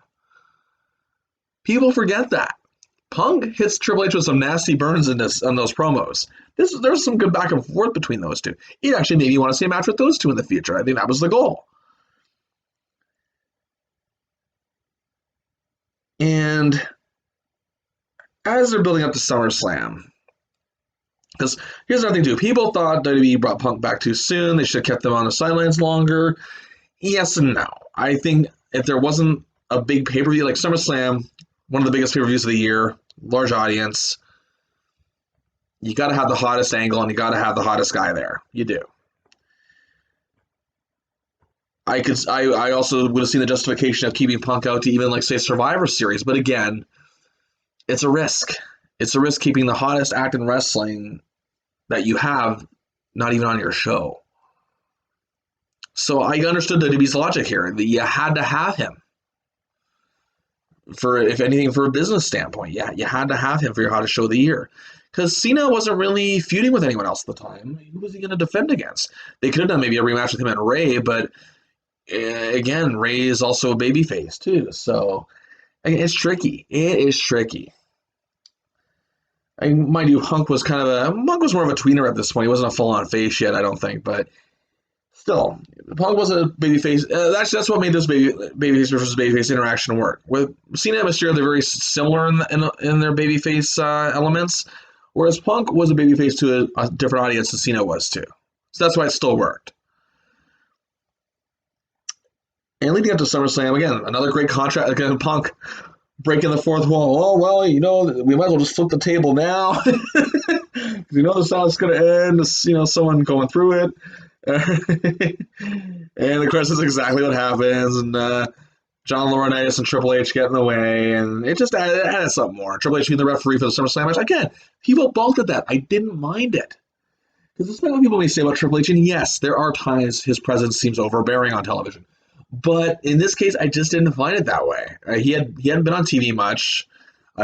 People forget that. Punk hits Triple H with some nasty burns on those promos. There's some good back and forth between those two. It actually made me want to see a match with those two in the future. I think that was the goal. And as they're building up to SummerSlam, because here's another thing too. People thought WWE brought Punk back too soon. They should have kept them on the sidelines longer. Yes and no. I think if there wasn't a big pay-per-view like SummerSlam, one of the biggest pay-per-views of the year, large audience, you got to have the hottest angle and you got to have the hottest guy there. You do. I also would have seen the justification of keeping Punk out to even, like, say, Survivor Series. But again, it's a risk. It's a risk keeping the hottest act in wrestling that you have not even on your show. So I understood WWE's logic here. That you had to have him. For, if anything, for a business standpoint. Yeah, you had to have him for your hottest show of the year. Because Cena wasn't really feuding with anyone else at the time. Who was he going to defend against? They could have done maybe a rematch with him and Ray, but again, Ray is also a babyface too. So it's tricky. It is tricky. Mind you, Punk was more of a tweener at this point. He wasn't a full-on face yet, I don't think, but still, Punk was a babyface. That's what made this babyface versus babyface interaction work. With Cena and Mysterio, they're very similar in their babyface elements, whereas Punk was a babyface to a different audience than Cena was too. So that's why it still worked. And leading up to SummerSlam, again, another great contract. Again, Punk breaking the fourth wall. Oh, well, we might as well just flip the table now. This is how it's going to end. Someone going through it. And of course, that's exactly what happens. And John Laurinaitis and Triple H get in the way. And it just added something more. Triple H being the referee for the SummerSlam match. Again, people balked at that. I didn't mind it. Because despite what people may say about Triple H, and yes, there are times his presence seems overbearing on television. But in this case, I just didn't find it that way. He hadn't been on TV much.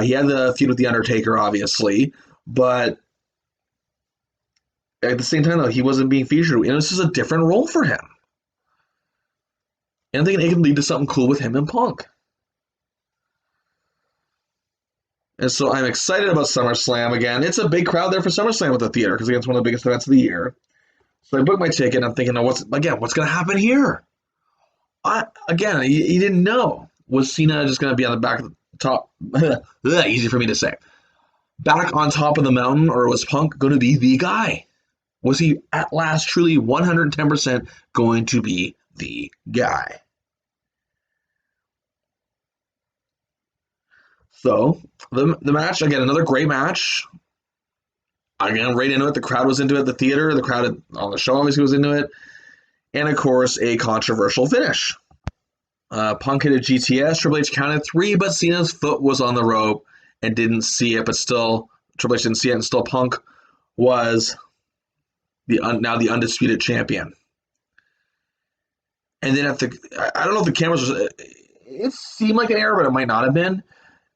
He had the feud with The Undertaker, obviously. But at the same time, though, he wasn't being featured. And this is a different role for him. And I think it can lead to something cool with him and Punk. And so I'm excited about SummerSlam again. It's a big crowd there for SummerSlam with the theater because it's one of the biggest events of the year. So I booked my ticket and I'm thinking, what's going to happen here? You didn't know. Was Cena just going to be on the back of the top? Easy for me to say. Back on top of the mountain, or was Punk going to be the guy? Was he at last truly 110% going to be the guy? So the match, again, another great match. Again, right into it. The crowd was into it. The theater, the crowd on the show obviously was into it. And of course, a controversial finish. Punk hit a GTS. Triple H counted 3, but Cena's foot was on the rope and didn't see it. But still, Triple H didn't see it, and still Punk was now the undisputed champion. And then I don't know if the cameras was, it seemed like an error, but it might not have been.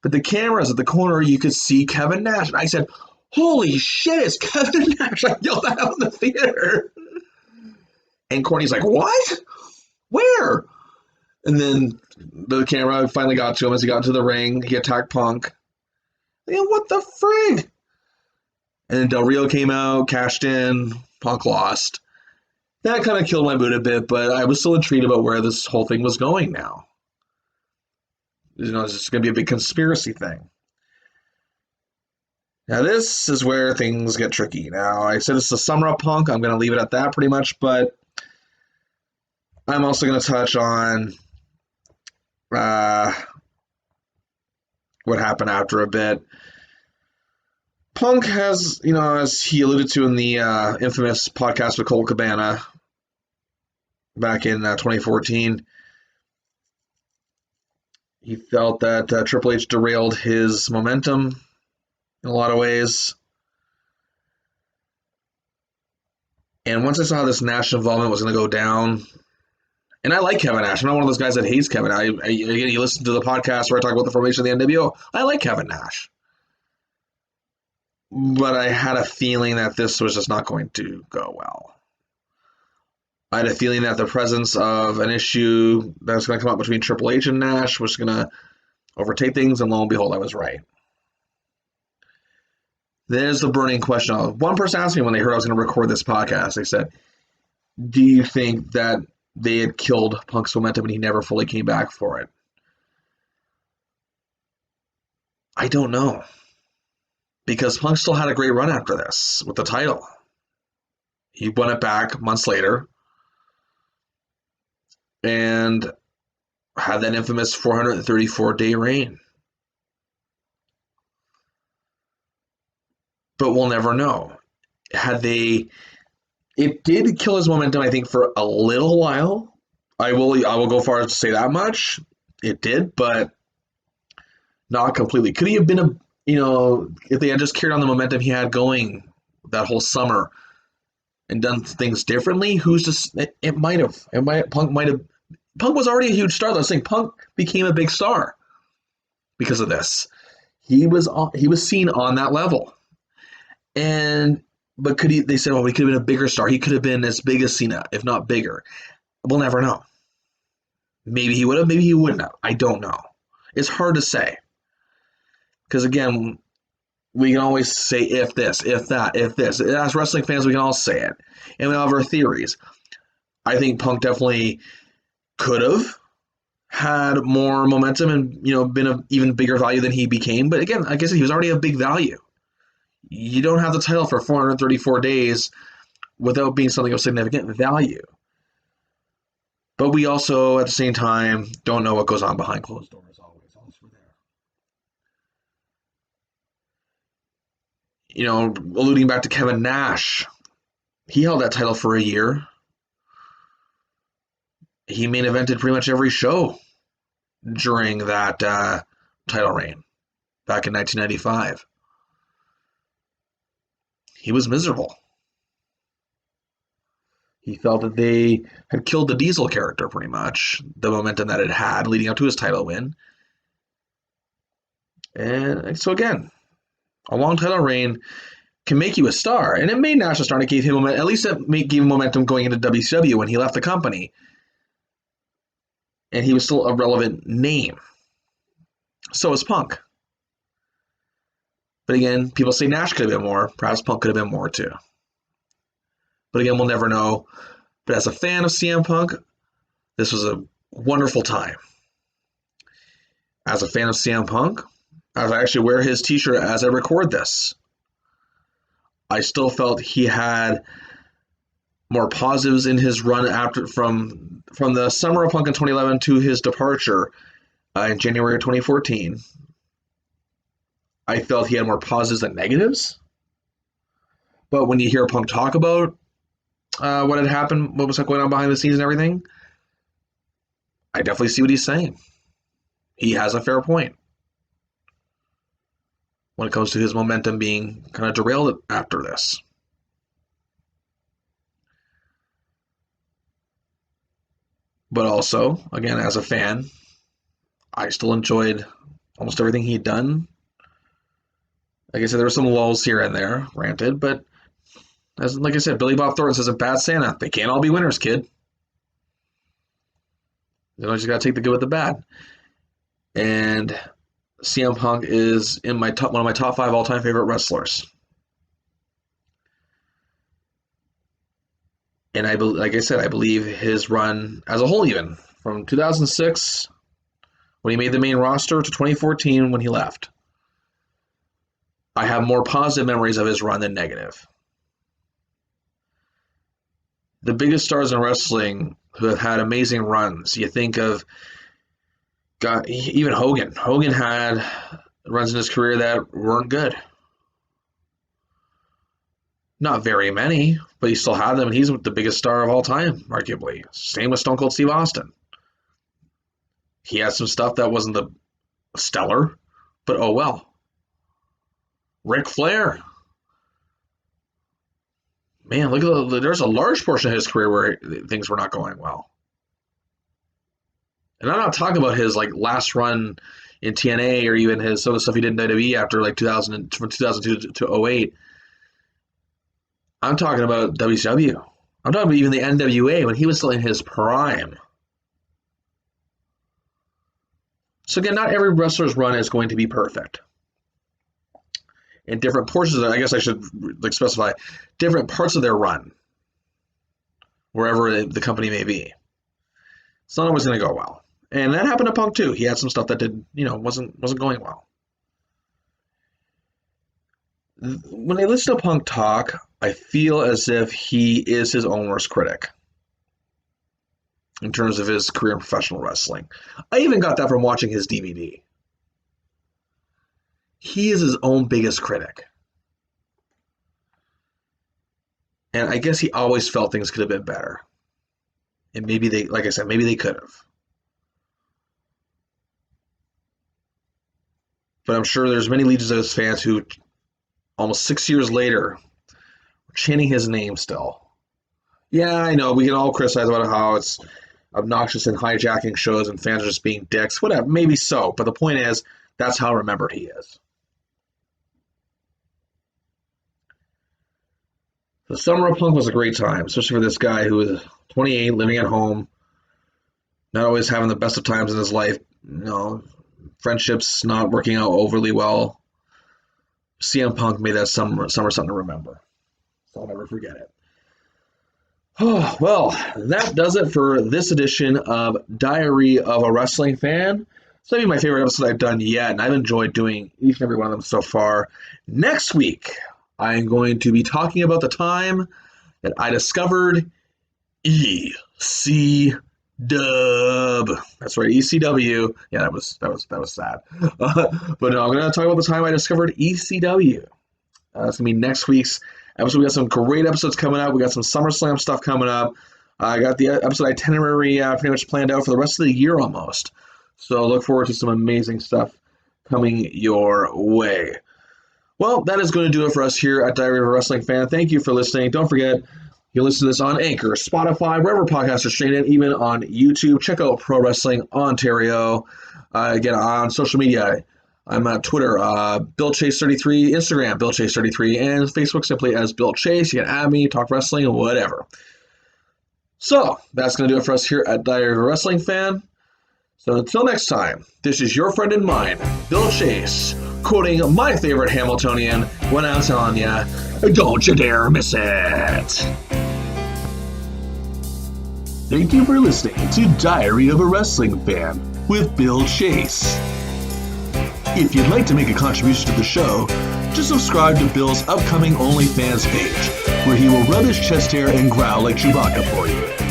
But the cameras at the corner, you could see Kevin Nash. And I said, "Holy shit, it's Kevin Nash!" I yelled that out in the theater. And Corny's like, "What? Where?" And then the camera finally got to him as he got into the ring. He attacked Punk. And what the frig? And then Del Rio came out, cashed in. Punk lost. That kind of killed my mood a bit, but I was still intrigued about where this whole thing was going now. It's just going to be a big conspiracy thing. Now, this is where things get tricky. Now, I said it's the summer of Punk. I'm going to leave it at that pretty much, but I'm also going to touch on what happened after a bit. Punk has, as he alluded to in the infamous podcast with Colt Cabana back in 2014, he felt that Triple H derailed his momentum in a lot of ways. And once I saw this Nash involvement was going to go down, and I like Kevin Nash. I'm not one of those guys that hates Kevin. Again, you listen to the podcast where I talk about the formation of the NWO. I like Kevin Nash. But I had a feeling that this was just not going to go well. I had a feeling that the presence of an issue that was going to come up between Triple H and Nash was going to overtake things, and lo and behold, I was right. There's the burning question. One person asked me when they heard I was going to record this podcast, they said, "Do you think that they had killed Punk's momentum and he never fully came back for it?" I don't know. Because Punk still had a great run after this with the title. He won it back months later and had that infamous 434-day reign. But we'll never know. It did kill his momentum, I think, for a little while. I will go far as to say that much. It did, but not completely. Could he have been if they had just carried on the momentum he had going that whole summer and done things differently, it might have. Punk was already a huge star. I was saying Punk became a big star because of this. He was seen on that level. But they said, well, he could have been a bigger star. He could have been as big as Cena, if not bigger. We'll never know. Maybe he would have, maybe he wouldn't have. I don't know. It's hard to say. Because again, we can always say if this, if that, if this. As wrestling fans, we can all say it. And we all have our theories. I think Punk definitely could have had more momentum and been an even bigger value than he became. But again, like I said, he was already a big value. You don't have the title for 434 days without being something of significant value. But we also, at the same time, don't know what goes on behind closed doors always. Alluding back to Kevin Nash, he held that title for a year. He main evented pretty much every show during that title reign back in 1995. He was miserable. He felt that they had killed the Diesel character pretty much, the momentum that it had leading up to his title win. And so again, a long title reign can make you a star, and it made Nash a star. It gave him at least gave him momentum going into WCW when he left the company, and he was still a relevant name. So is Punk. But again, people say Nash could have been more. Perhaps Punk could have been more too. But again, we'll never know. But as a fan of CM Punk, this was a wonderful time. As a fan of CM Punk, I actually wear his t-shirt as I record this. I still felt he had more positives in his run from the summer of Punk in 2011 to his departure in January of 2014. I felt he had more positives than negatives. But when you hear Punk talk about what had happened, what was going on behind the scenes and everything, I definitely see what he's saying. He has a fair point when it comes to his momentum being kind of derailed after this. But also, again, as a fan, I still enjoyed almost everything he'd done. Like I said, there were some lulls here and there, granted, but like I said, Billy Bob Thornton says, a bad Santa. They can't all be winners, kid. You just got to take the good with the bad. And CM Punk is in one of my top 5 all-time favorite wrestlers. And like I said, I believe his run as a whole, even from 2006 when he made the main roster to 2014 when he left, I have more positive memories of his run than negative. The biggest stars in wrestling who have had amazing runs, you think of even Hogan. Hogan had runs in his career that weren't good. Not very many, but he still had them, and he's the biggest star of all time, arguably. Same with Stone Cold Steve Austin. He had some stuff that wasn't the stellar, but oh well. Ric Flair. Man, look at there's a large portion of his career where things were not going well. And I'm not talking about his last run in TNA or even some of the stuff he did in WWE after from 2002 to 08. I'm talking about WCW. I'm talking about even the NWA when he was still in his prime. So again, not every wrestler's run is going to be perfect. In different portions, I guess I should specify different parts of their run, wherever the company may be. It's not always going to go well, and that happened to Punk too. He had some stuff that wasn't going well. When I listen to Punk talk, I feel as if he is his own worst critic in terms of his career in professional wrestling. I even got that from watching his DVD. He is his own biggest critic. And I guess he always felt things could have been better. And maybe maybe they could have. But I'm sure there's many legions of his fans who, almost 6 years later, were chanting his name still. Yeah, I know, we can all criticize about how it's obnoxious and hijacking shows and fans are just being dicks. Whatever, maybe so. But the point is, that's how remembered he is. The summer of Punk was a great time, especially for this guy who was 28, living at home, not always having the best of times in his life. Friendships not working out overly well. CM Punk made that summer something to remember. So I'll never forget it. Oh, well, that does it for this edition of Diary of a Wrestling Fan. It's maybe my favorite episode I've done yet, and I've enjoyed doing each and every one of them so far. Next week, I'm going to be talking about the time that I discovered ECW. That's right, ECW. Yeah, that was sad. But no, I'm going to talk about the time I discovered ECW. It's going to be next week's episode. We got some great episodes coming up. We got some SummerSlam stuff coming up. I got the episode itinerary pretty much planned out for the rest of the year almost. So look forward to some amazing stuff coming your way. Well, that is going to do it for us here at Diary of a Wrestling Fan. Thank you for listening. Don't forget, you can listen to this on Anchor, Spotify, wherever podcasts are straight in, even on YouTube. Check out Pro Wrestling Ontario. Again, on social media, I'm on Twitter, BillChase33, Instagram, BillChase33, and Facebook simply as Bill Chase. You can add me, talk wrestling, whatever. So, that's going to do it for us here at Diary of a Wrestling Fan. So until next time, this is your friend and mine, Bill Chase, quoting my favorite Hamiltonian when I'm telling ya, don't you dare miss it. Thank you for listening to Diary of a Wrestling Fan with Bill Chase. If you'd like to make a contribution to the show, just subscribe to Bill's upcoming OnlyFans page, where he will rub his chest hair and growl like Chewbacca for you.